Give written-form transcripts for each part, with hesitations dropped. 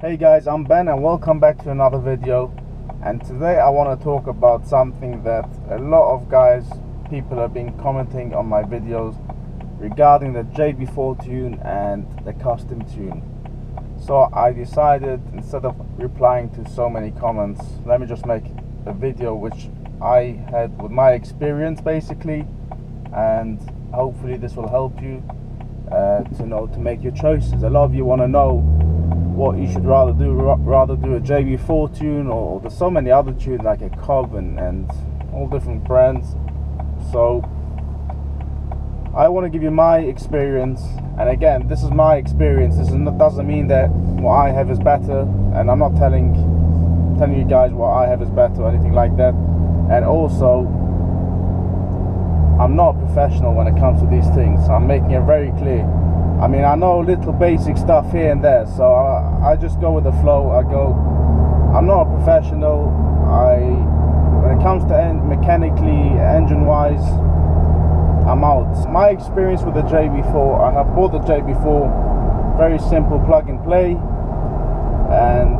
Hey guys, I'm Ben and welcome back to another video. And today I want to talk about something that a lot of people have been commenting on my videos regarding the JB4 tune and the custom tune. So I decided, instead of replying to so many comments, let me just make a video which I had with my experience basically, and hopefully this will help you to make your choices. A lot of you want to know what you should rather do a JB4 tune, or there's so many other tunes like a Cobb and all different brands. So I want to give you my experience, and again, this is my experience. This doesn't mean that what I have is better, and I'm not telling you guys what I have is better or anything like that. And also, I'm not a professional when it comes to these things, so I'm making it very clear. I mean, I know little basic stuff here and there, so I just go with the flow. I'm not a professional. When it comes to mechanically, engine-wise, I'm out. My experience with the JB4, I have bought the JB4, very simple plug and play, and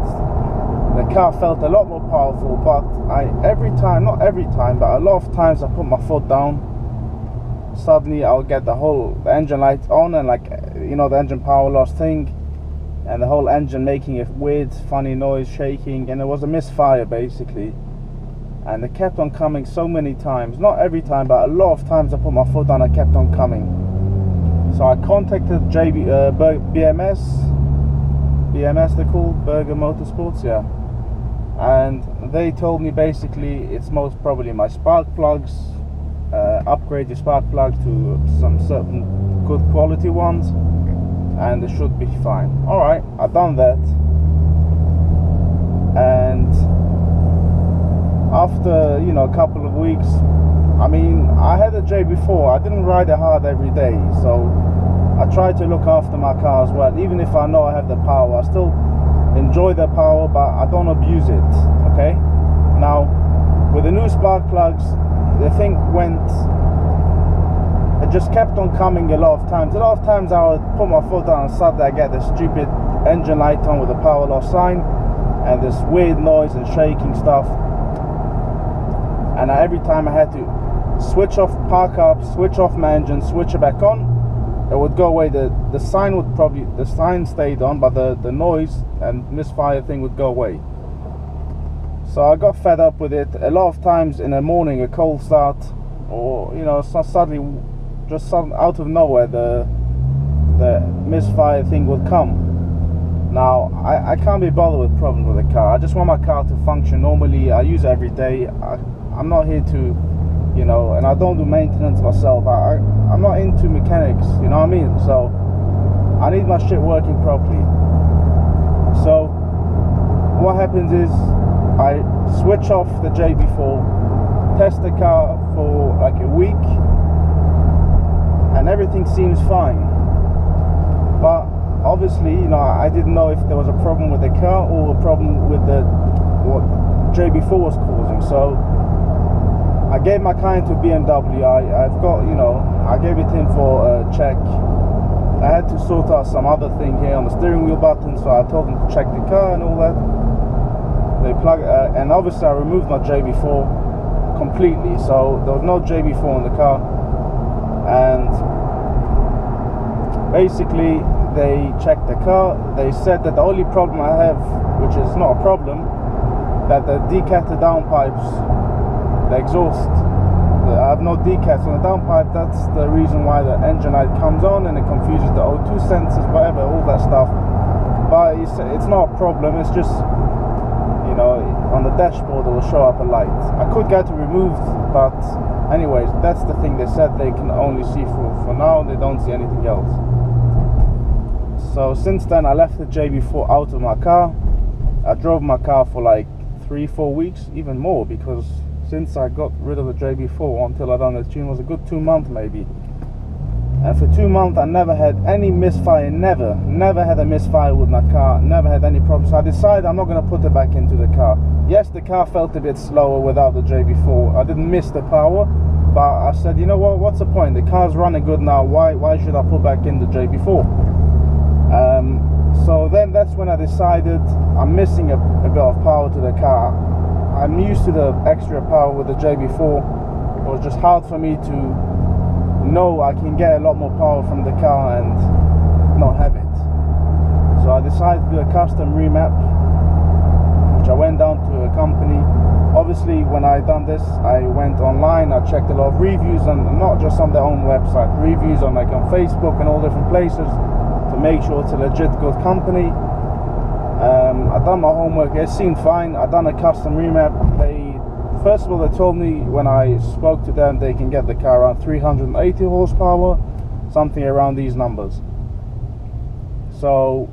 the car felt a lot more powerful, but not every time, but a lot of times I put my foot down, suddenly I'll get the engine light on, and the engine power loss thing, and the whole engine making a weird funny noise, shaking, and it was a misfire basically. And it kept on coming so many times, not every time, but a lot of times I put my foot down, it kept on coming. So I contacted BMS they're called, Berger Motorsports, yeah, and they told me basically it's most probably my spark plugs. Upgrade your spark plug to some certain good quality ones and it should be fine. Alright, I've done that, and after a couple of weeks, I mean, I had a JB4, I didn't ride it hard every day, so I try to look after my car as well. Even if I know I have the power, I still enjoy the power, but I don't abuse it. Okay, now with the new spark plugs, the thing it just kept on coming a lot of times. A lot of times I would put my foot down and suddenly I get this stupid engine light on with a power loss sign and this weird noise and shaking stuff. And every time I had to switch off, park up, switch off my engine, switch it back on, it would go away. The sign stayed on, but the noise and misfire thing would go away. So I got fed up with it. A lot of times in the morning, a cold start, or suddenly, just out of nowhere, the misfire thing would come. Now I can't be bothered with problems with the car. I just want my car to function normally. I use it every day. I'm not here to, and I don't do maintenance myself. I'm not into mechanics, you know what I mean? So I need my shit working properly. So what happens is, I switch off the JB4, test the car for like a week, and everything seems fine. But obviously, I didn't know if there was a problem with the car or a problem with what JB4 was causing. So I gave my car into BMW. I've got, I gave it in for a check. I had to sort out some other thing here on the steering wheel button, so I told them to check the car and all that. They plug and obviously I removed my JB4 completely, so there was no JB4 in the car. And basically they checked the car. They said that the only problem I have, which is not a problem, that the decatter downpipes, the exhaust, I have no decats on the downpipe. That's the reason why the engine light comes on and it confuses the O2 sensors, whatever, all that stuff. But it's not a problem, it's just, on the dashboard it will show up a light. I could get it removed, but anyways, that's the thing. They said they can only see for now, they don't see anything else. So since then I left the JB4 out of my car. I drove my car for like 3-4 weeks, even more, because since I got rid of the JB4 until I done the tune was a good 2 months maybe. And for 2 months I never had any misfire, never had a misfire with my car, never had any problems. So I decided I'm not going to put it back into the car. Yes, the car felt a bit slower without the JB4. I didn't miss the power, but I said, you know what, what's the point? The car's running good now, why should I put back in the JB4? So then that's when I decided I'm missing a bit of power to the car. I'm used to the extra power with the JB4. It was just hard for me to know I can get a lot more power from the car and not have it. So I decided to do a custom remap, which I went down to a company. Obviously, when I done this, I went online, I checked a lot of reviews, and not just on their own website, reviews on like on Facebook and all different places to make sure it's a legit good company. I done my homework, it seemed fine. I done a custom remap. First of all, they told me when I spoke to them they can get the car around 380 horsepower, something around these numbers. So,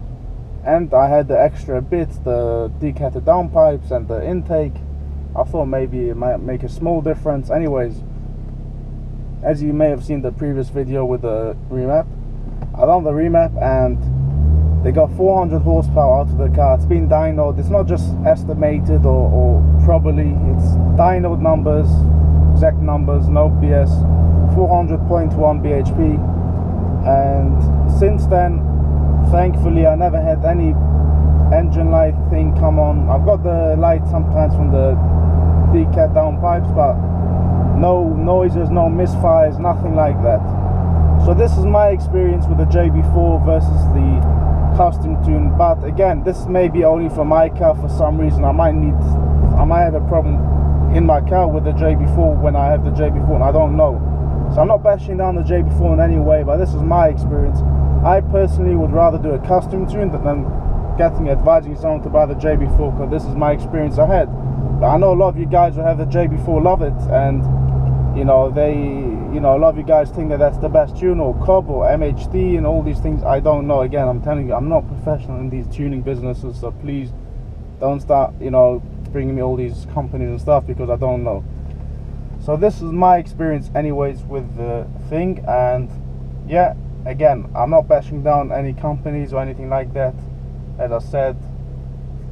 and I had the extra bits, the decatted downpipes and the intake. I thought maybe it might make a small difference. Anyways, as you may have seen the previous video with the remap, I done the remap and they got 400 horsepower out of the car. It's been dynoed. It's not just estimated or probably, it's dynoed numbers, exact numbers, no BS. 400.1 bhp. And since then, thankfully, I never had any engine light thing come on. I've got the light sometimes from the decat downpipes, but no noises, no misfires, nothing like that. So this is my experience with the JB4 versus the custom tune. But again, this may be only for my car. For some reason, I might have a problem in my car with the JB4 when I have the JB4, and I don't know. So I'm not bashing down the JB4 in any way, but this is my experience. I personally would rather do a custom tune than advising someone to buy the JB4, because this is my experience I had. But I know a lot of you guys who have the JB4 love it, and a lot of you guys think that that's the best tune, or Cobb or MHD and all these things. I don't know. Again, I'm telling you, I'm not professional in these tuning businesses, so please don't start bringing me all these companies and stuff, because I don't know. So this is my experience anyways with the thing. And yeah, again, I'm not bashing down any companies or anything like that. As I said,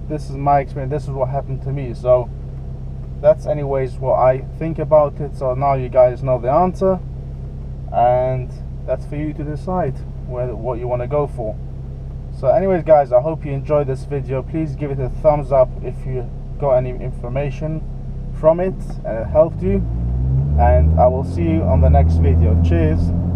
this is my experience, this is what happened to me. So that's anyways what I think about it. So now you guys know the answer, and that's for you to decide what you want to go for. So anyways guys, I hope you enjoyed this video. Please give it a thumbs up if you got any information from it and it helped you, and I will see you on the next video. Cheers.